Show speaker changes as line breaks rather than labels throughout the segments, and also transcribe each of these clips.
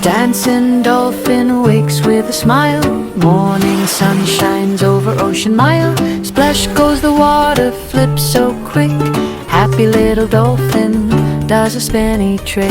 Dancing dolphin wakes with a smile. Morning sun shines over ocean mile. Splash goes the water, flips so quick. Happy little dolphin does a spinny trick.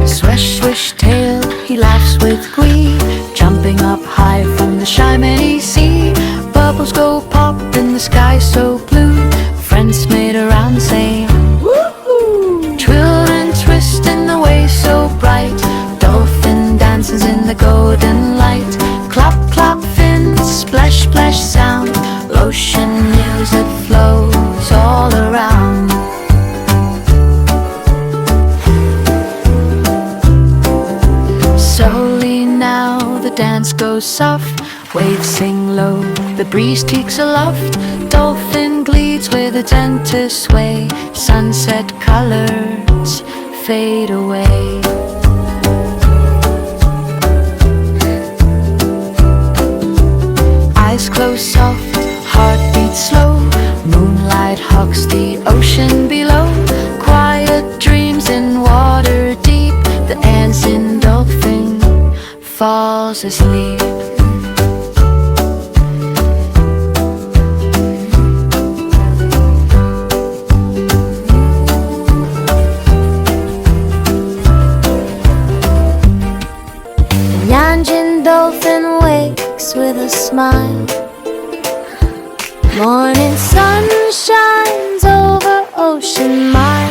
Swish, swish tail, he laughs with glee, jumping up high from the shimmering sea. Bubbles go pop in the sky so blue. Friends made around saying woohoo. Children twist in the waves so bright. Dolphin dances in the golden light. Clap, clap, fins, splash, splash sound. Ocean music flows all around. Slowly now the dance goes soft. Waves sing low, the breeze tweaks aloft. Dolphin glees with a gentle sway. Sunset colors fade away. Eyes close soft, heart beats slow. Moonlight hugs the ocean below. Quiet dreams in water deep. The dancing dolphin falls asleep. Dolphin wakes with a smile. Morning sun shines over ocean mile.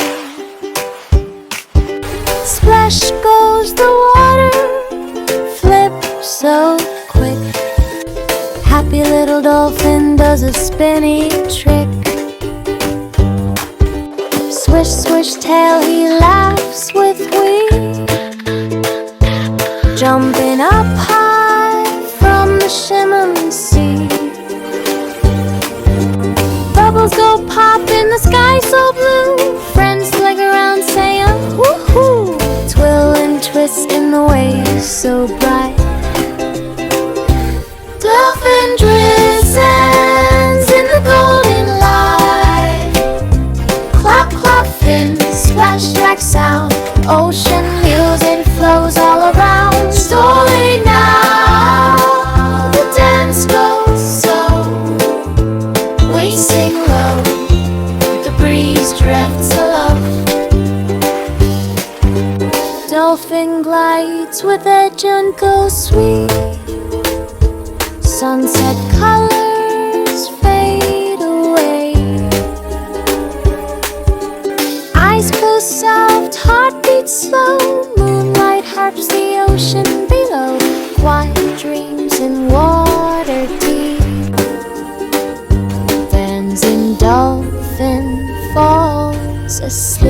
Splash goes the water, flip so quick. Happy little dolphin does a spinny trick. Swish, swish tail, he laughs with glee, jumping up high from the shimmering sea. Bubbles go pop in the sky so blue. Friends leg around saying woohoo. Twirl and twist in the waves so bright. Dolphin glistens in the golden light. Clap, clap, fins, splash, drag sound. Ocean music flows all around. Slowly now the dance goes slow. We sing low, the breeze drifts aloft. Dolphin glides with a gentle sweet. Sunset colors fade away. Eyes close soft, heart beats slow. Moonlight harps the ocean below. Quiet dreams in water deep. Dancing dolphin falls asleep.